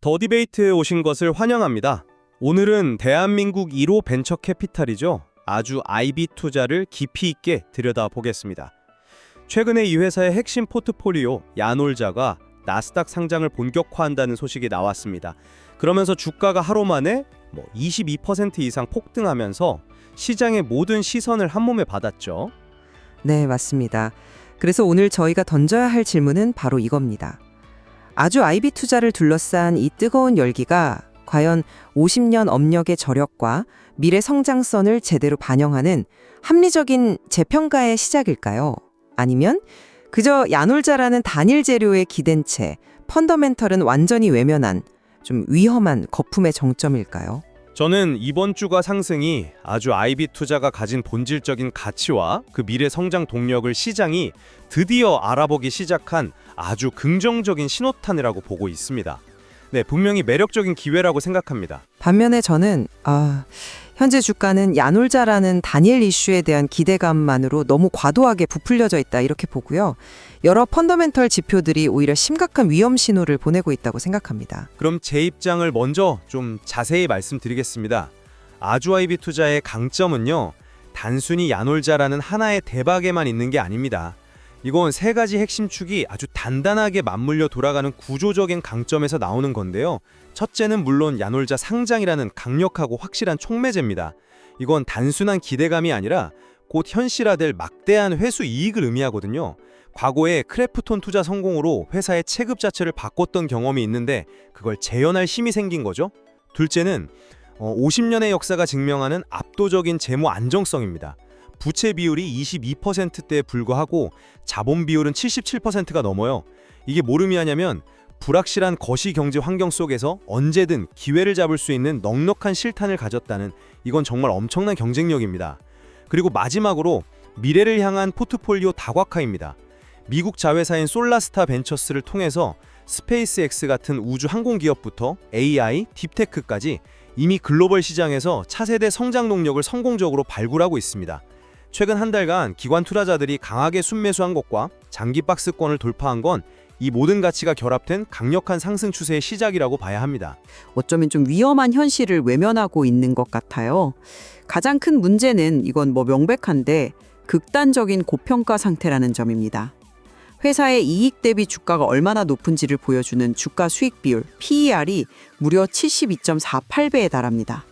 더 디베이트에 오신 것을 환영합니다. 오늘은 대한민국 1호 벤처 캐피탈이죠. 아주 IB 투자를 깊이 있게 들여다보겠습니다. 최근에 이 회사의 핵심 포트폴리오 야놀자가 나스닥 상장을 본격화한다는 소식이 나왔습니다. 그러면서 주가가 하루 만에 22% 이상 폭등하면서 시장의 모든 시선을 한몸에 받았죠. 네, 맞습니다. 그래서 오늘 저희가 던져야 할 질문은 바로 이겁니다. 아주 IB 투자를 둘러싼 이 뜨거운 열기가 과연 50년 업력의 저력과 미래 성장선을 제대로 반영하는 합리적인 재평가의 시작일까요? 아니면 그저 야놀자라는 단일 재료에 기댄 채 펀더멘털은 완전히 외면한 좀 위험한 거품의 정점일까요? 저는 이번 주가 상승이 아주 IB 투자가 가진 본질적인 가치와 그 미래 성장 동력을 시장이 드디어 알아보기 시작한 아주 긍정적인 신호탄이라고 보고 있습니다. 네, 분명히 매력적인 기회라고 생각합니다. 반면에 저는 현재 주가는 야놀자라는 단일 이슈에 대한 기대감만으로 너무 과도하게 부풀려져 있다 이렇게 보고요. 여러 펀더멘털 지표들이 오히려 심각한 위험 신호를 보내고 있다고 생각합니다. 그럼 제 입장을 먼저 좀 자세히 말씀드리겠습니다. 아주 IB 투자의 강점은요, 단순히 야놀자라는 하나의 대박에만 있는 게 아닙니다. 이건 세 가지 핵심 축이 아주 단단하게 맞물려 돌아가는 구조적인 강점에서 나오는 건데요. 첫째는 물론 야놀자 상장이라는 강력하고 확실한 촉매제입니다. 이건 단순한 기대감이 아니라 곧 현실화될 막대한 회수 이익을 의미하거든요. 과거에 크래프톤 투자 성공으로 회사의 체급 자체를 바꿨던 경험이 있는데 그걸 재현할 힘이 생긴 거죠. 둘째는 50년의 역사가 증명하는 압도적인 재무 안정성입니다. 부채 비율이 22%대에 불과하고 자본 비율은 77%가 넘어요. 이게 뭘 의미하냐면 불확실한 거시 경제 환경 속에서 언제든 기회를 잡을 수 있는 넉넉한 실탄을 가졌다는, 이건 정말 엄청난 경쟁력입니다. 그리고 마지막으로 미래를 향한 포트폴리오 다각화입니다. 미국 자회사인 솔라스타 벤처스를 통해서 스페이스X 같은 우주 항공 기업부터 AI, 딥테크까지 이미 글로벌 시장에서 차세대 성장 동력을 성공적으로 발굴하고 있습니다. 최근 한 달간 기관 투자자들이 강하게 순매수한 것과 장기 박스권을 돌파한 건 이 모든 가치가 결합된 강력한 상승 추세의 시작이라고 봐야 합니다. 어쩌면 좀 위험한 현실을 외면하고 있는 것 같아요. 가장 큰 문제는 이건 명백한데 극단적인 고평가 상태라는 점입니다. 회사의 이익 대비 주가가 얼마나 높은지를 보여주는 주가 수익 비율 PER이 무려 72.48배에 달합니다.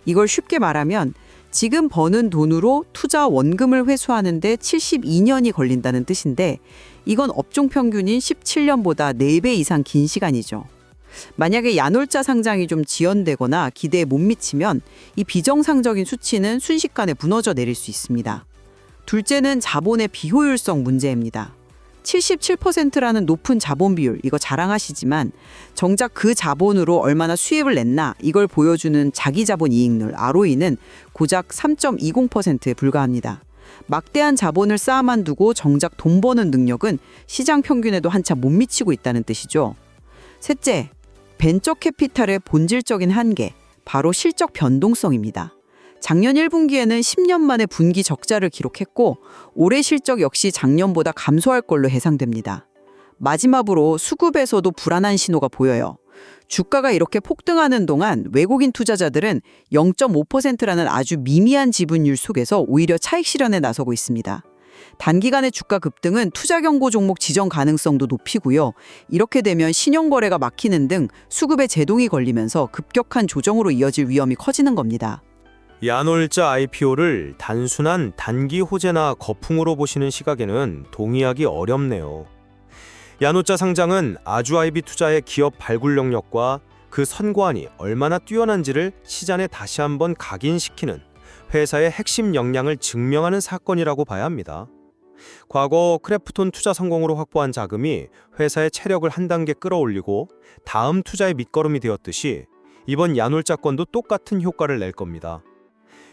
이걸 쉽게 말하면 지금 버는 돈으로 투자 원금을 회수하는데 72년이 걸린다는 뜻인데, 이건 업종 평균인 17년보다 4배 이상 긴 시간이죠. 만약에 야놀자 상장이 좀 지연되거나 기대에 못 미치면 이 비정상적인 수치는 순식간에 무너져 내릴 수 있습니다. 둘째는 자본의 비효율성 문제입니다. 77%라는 높은 자본 비율, 이거 자랑하시지만 정작 그 자본으로 얼마나 수입을 냈나 이걸 보여주는 자기 자본 이익률 ROE는 고작 3.20%에 불과합니다. 막대한 자본을 쌓아만 두고 정작 돈 버는 능력은 시장 평균에도 한참 못 미치고 있다는 뜻이죠. 셋째, 벤처 캐피탈의 본질적인 한계, 바로 실적 변동성입니다. 작년 1분기에는 10년 만에 분기 적자를 기록했고 올해 실적 역시 작년보다 감소할 걸로 예상됩니다. 마지막으로 수급에서도 불안한 신호가 보여요. 주가가 이렇게 폭등하는 동안 외국인 투자자들은 0.5%라는 아주 미미한 지분율 속에서 오히려 차익 실현에 나서고 있습니다. 단기간의 주가 급등은 투자 경고 종목 지정 가능성도 높이고요. 이렇게 되면 신용거래가 막히는 등 수급에 제동이 걸리면서 급격한 조정으로 이어질 위험이 커지는 겁니다. 야놀자 IPO를 단순한 단기 호재나 거품으로 보시는 시각에는 동의하기 어렵네요. 야놀자 상장은 아주 IB 투자의 기업 발굴 능력과 그 선관위 얼마나 뛰어난지를 시장에 다시 한번 각인시키는 회사의 핵심 역량을 증명하는 사건이라고 봐야 합니다. 과거 크래프톤 투자 성공으로 확보한 자금이 회사의 체력을 한 단계 끌어올리고 다음 투자의 밑거름이 되었듯이 이번 야놀자 건도 똑같은 효과를 낼 겁니다.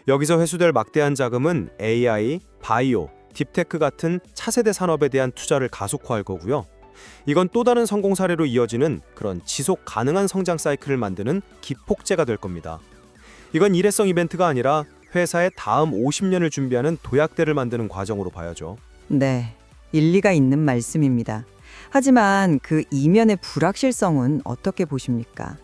여기서 회수될 막대한 자금은 AI, 바이오, 딥테크 같은 차세대 산업에 대한 투자를 가속화할 거고요. 이건 또 다른 성공 사례로 이어지는 그런 지속 가능한 성장 사이클을 만드는 기폭제가 될 겁니다. 이건 일회성 이벤트가 아니라 회사의 다음 50년을 준비하는 도약대를 만드는 과정으로 봐야죠. 네, 일리가 있는 말씀입니다. 하지만 그 이면의 불확실성은 어떻게 보십니까?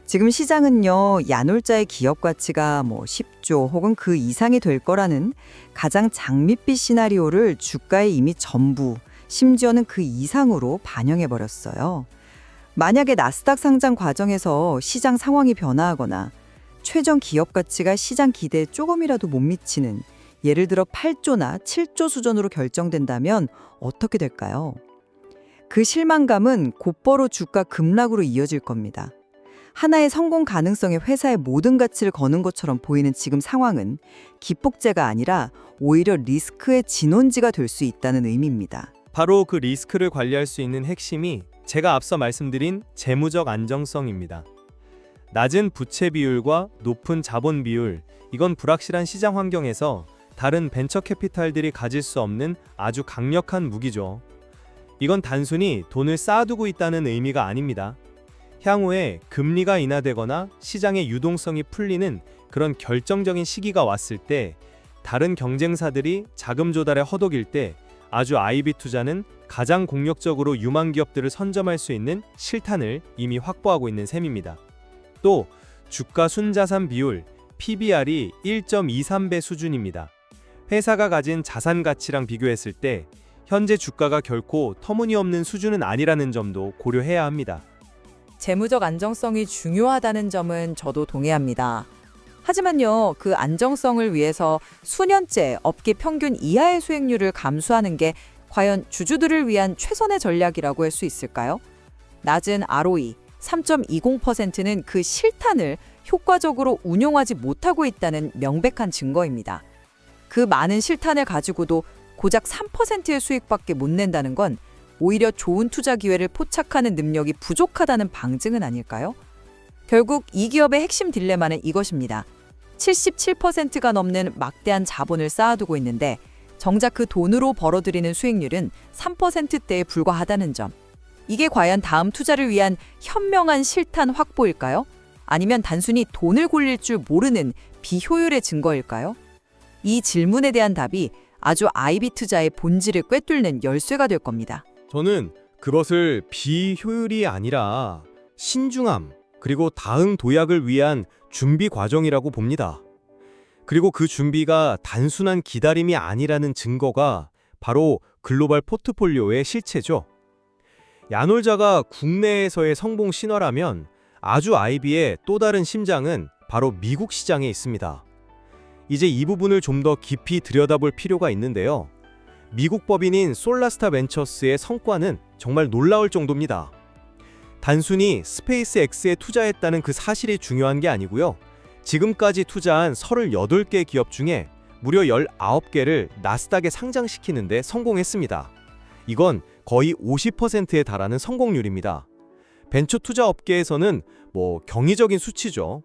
지금 시장은요, 야놀자의 기업 가치가 10조 혹은 그 이상이 될 거라는 가장 장밋빛 시나리오를 주가에 이미 전부, 심지어는 그 이상으로 반영해 버렸어요. 만약에 나스닥 상장 과정에서 시장 상황이 변화하거나 최종 기업 가치가 시장 기대에 조금이라도 못 미치는, 예를 들어 8조나 7조 수준으로 결정된다면 어떻게 될까요? 그 실망감은 곧바로 주가 급락으로 이어질 겁니다. 하나의 성공 가능성에 회사의 모든 가치를 거는 것처럼 보이는 지금 상황은 기폭제가 아니라 오히려 리스크의 진원지가 될 수 있다는 의미입니다. 바로 그 리스크를 관리할 수 있는 핵심이 제가 앞서 말씀드린 재무적 안정성입니다. 낮은 부채 비율과 높은 자본 비율, 이건 불확실한 시장 환경에서 다른 벤처 캐피탈들이 가질 수 없는 아주 강력한 무기죠. 이건 단순히 돈을 쌓아두고 있다는 의미가 아닙니다. 향후에 금리가 인하되거나 시장의 유동성이 풀리는 그런 결정적인 시기가 왔을 때, 다른 경쟁사들이 자금 조달에 허덕일 때 아주 아이비 투자는 가장 공격적으로 유망 기업들을 선점할 수 있는 실탄을 이미 확보하고 있는 셈입니다. 또 주가 순자산 비율 PBR이 1.23배 수준입니다. 회사가 가진 자산 가치랑 비교했을 때 현재 주가가 결코 터무니없는 수준은 아니라는 점도 고려해야 합니다. 재무적 안정성이 중요하다는 점은 저도 동의합니다. 하지만요, 그 안정성을 위해서 수년째 업계 평균 이하의 수익률을 감수하는 게 과연 주주들을 위한 최선의 전략이라고 할 수 있을까요? 낮은 ROE 3.20%는 그 실탄을 효과적으로 운용하지 못하고 있다는 명백한 증거입니다. 그 많은 실탄을 가지고도 고작 3%의 수익밖에 못 낸다는 건 오히려 좋은 투자 기회를 포착하는 능력이 부족하다는 방증은 아닐까요? 결국 이 기업의 핵심 딜레마는 이것입니다. 77%가 넘는 막대한 자본을 쌓아두고 있는데 정작 그 돈으로 벌어들이는 수익률은 3%대에 불과하다는 점. 이게 과연 다음 투자를 위한 현명한 실탄 확보일까요? 아니면 단순히 돈을 굴릴 줄 모르는 비효율의 증거일까요? 이 질문에 대한 답이 아주 아이비 투자의 본질을 꿰뚫는 열쇠가 될 겁니다. 저는 그것을 비효율이 아니라 신중함, 그리고 다음 도약을 위한 준비 과정이라고 봅니다. 그리고 그 준비가 단순한 기다림이 아니라는 증거가 바로 글로벌 포트폴리오의 실체죠. 야놀자가 국내에서의 성공 신화라면 아주 아이비의 또 다른 심장은 바로 미국 시장에 있습니다. 이제 이 부분을 좀 더 깊이 들여다볼 필요가 있는데요. 미국 법인인 솔라스타 벤처스의 성과는 정말 놀라울 정도입니다. 단순히 스페이스X에 투자했다는 그 사실이 중요한 게 아니고요. 지금까지 투자한 38개 기업 중에 무려 19개를 나스닥에 상장시키는 데 성공했습니다. 이건 거의 50%에 달하는 성공률입니다. 벤처 투자 업계에서는 경이적인 수치죠.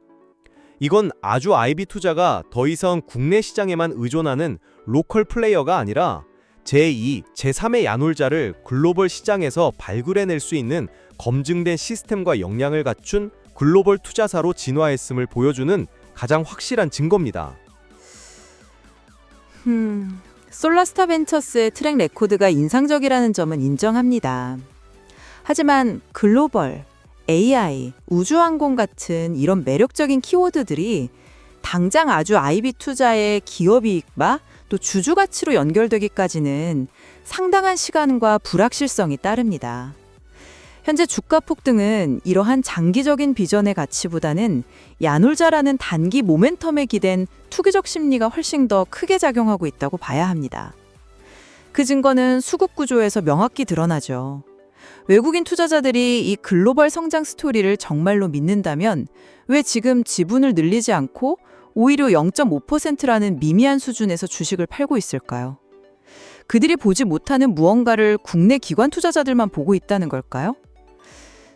이건 아주 아이비 투자가 더 이상 국내 시장에만 의존하는 로컬 플레이어가 아니라 제2, 제3의 야놀자를 글로벌 시장에서 발굴해낼 수 있는 검증된 시스템과 역량을 갖춘 글로벌 투자사로 진화했음을 보여주는 가장 확실한 증거입니다. 솔라스타 벤처스의 트랙 레코드가 인상적이라는 점은 인정합니다. 하지만 글로벌, AI, 우주항공 같은 이런 매력적인 키워드들이 당장 아주 아이비 투자의 기업이익과 또 주주 가치로 연결되기까지는 상당한 시간과 불확실성이 따릅니다. 현재 주가 폭등은 이러한 장기적인 비전의 가치보다는 야놀자라는 단기 모멘텀에 기댄 투기적 심리가 훨씬 더 크게 작용하고 있다고 봐야 합니다. 그 증거는 수급 구조에서 명확히 드러나죠. 외국인 투자자들이 이 글로벌 성장 스토리를 정말로 믿는다면 왜 지금 지분을 늘리지 않고 오히려 0.5%라는 미미한 수준에서 주식을 팔고 있을까요? 그들이 보지 못하는 무언가를 국내 기관 투자자들만 보고 있다는 걸까요?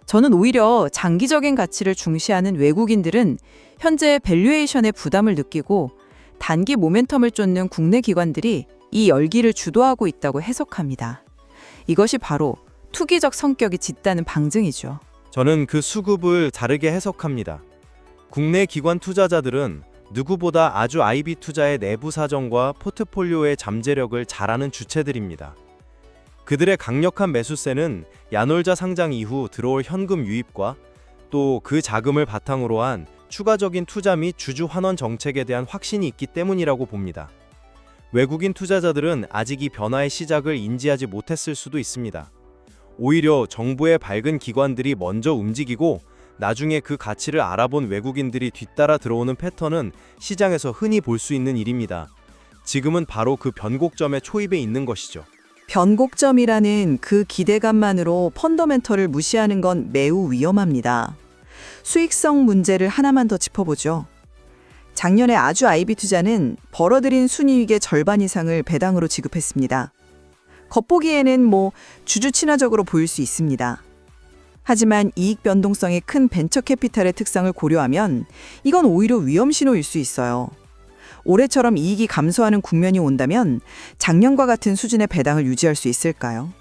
저는 오히려 장기적인 가치를 중시하는 외국인들은 현재 밸류에이션에 부담을 느끼고 단기 모멘텀을 쫓는 국내 기관들이 이 열기를 주도하고 있다고 해석합니다. 이것이 바로 투기적 성격이 짙다는 방증이죠. 저는 그 수급을 다르게 해석합니다. 국내 기관 투자자들은 누구보다 아주 아이비 투자의 내부 사정과 포트폴리오의 잠재력을 잘 아는 주체들입니다. 그들의 강력한 매수세는 야놀자 상장 이후 들어올 현금 유입과 또 그 자금을 바탕으로 한 추가적인 투자 및 주주 환원 정책에 대한 확신이 있기 때문이라고 봅니다. 외국인 투자자들은 아직 이 변화의 시작을 인지하지 못했을 수도 있습니다. 오히려 정부의 밝은 기관들이 먼저 움직이고 나중에 그 가치를 알아본 외국인들이 뒤따라 들어오는 패턴은 시장에서 흔히 볼 수 있는 일입니다. 지금은 바로 그 변곡점의 초입에 있는 것이죠. 변곡점이라는 그 기대감만으로 펀더멘털을 무시하는 건 매우 위험합니다. 수익성 문제를 하나만 더 짚어보죠. 작년에 아주 아이비 투자는 벌어들인 순이익의 절반 이상을 배당으로 지급했습니다. 겉보기에는 주주 친화적으로 보일 수 있습니다. 하지만 이익 변동성이 큰 벤처 캐피탈의 특성을 고려하면 이건 오히려 위험 신호일 수 있어요. 올해처럼 이익이 감소하는 국면이 온다면 작년과 같은 수준의 배당을 유지할 수 있을까요?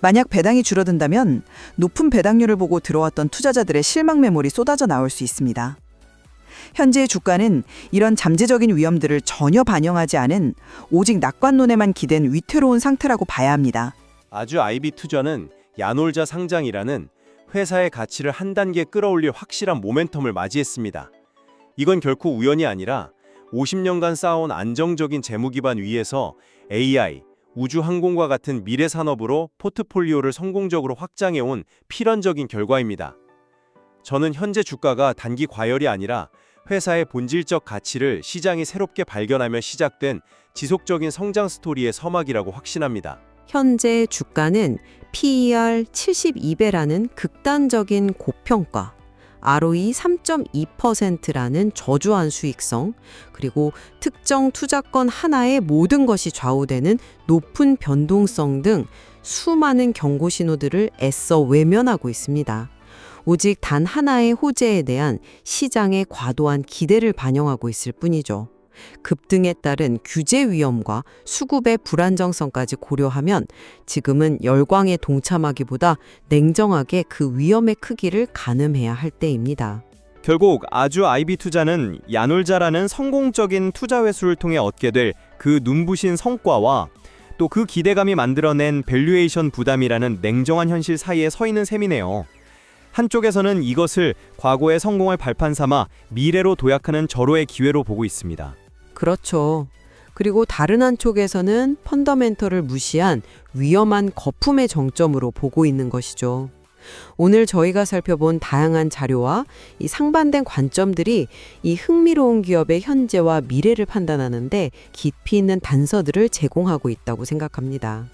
만약 배당이 줄어든다면 높은 배당률을 보고 들어왔던 투자자들의 실망 매물이 쏟아져 나올 수 있습니다. 현재의 주가는 이런 잠재적인 위험들을 전혀 반영하지 않은 오직 낙관론에만 기댄 위태로운 상태라고 봐야 합니다. 아주 아이비 투자는 야놀자 상장이라는 회사의 가치를 한 단계 끌어올릴 확실한 모멘텀을 맞이했습니다. 이건 결코 우연이 아니라 50년간 쌓아온 안정적인 재무 기반 위에서 AI, 우주항공과 같은 미래 산업으로 포트폴리오를 성공적으로 확장해온 필연적인 결과입니다. 저는 현재 주가가 단기 과열이 아니라 회사의 본질적 가치를 시장이 새롭게 발견하며 시작된 지속적인 성장 스토리의 서막이라고 확신합니다. 현재 주가는 PER 72배라는 극단적인 고평가, ROE 3.2%라는 저조한 수익성, 그리고 특정 투자권 하나의 모든 것이 좌우되는 높은 변동성 등 수많은 경고 신호들을 애써 외면하고 있습니다. 오직 단 하나의 호재에 대한 시장의 과도한 기대를 반영하고 있을 뿐이죠. 급등에 따른 규제 위험과 수급의 불안정성까지 고려하면 지금은 열광에 동참하기보다 냉정하게 그 위험의 크기를 가늠해야 할 때입니다. 결국 아주 아이비 투자는 야놀자라는 성공적인 투자 회수를 통해 얻게 될 그 눈부신 성과와 또 그 기대감이 만들어낸 밸류에이션 부담이라는 냉정한 현실 사이에 서 있는 셈이네요. 한쪽에서는 이것을 과거의 성공을 발판 삼아 미래로 도약하는 절호의 기회로 보고 있습니다. 그렇죠. 그리고 다른 한쪽에서는 펀더멘털을 무시한 위험한 거품의 정점으로 보고 있는 것이죠. 오늘 저희가 살펴본 다양한 자료와 이 상반된 관점들이 이 흥미로운 기업의 현재와 미래를 판단하는데 깊이 있는 단서들을 제공하고 있다고 생각합니다.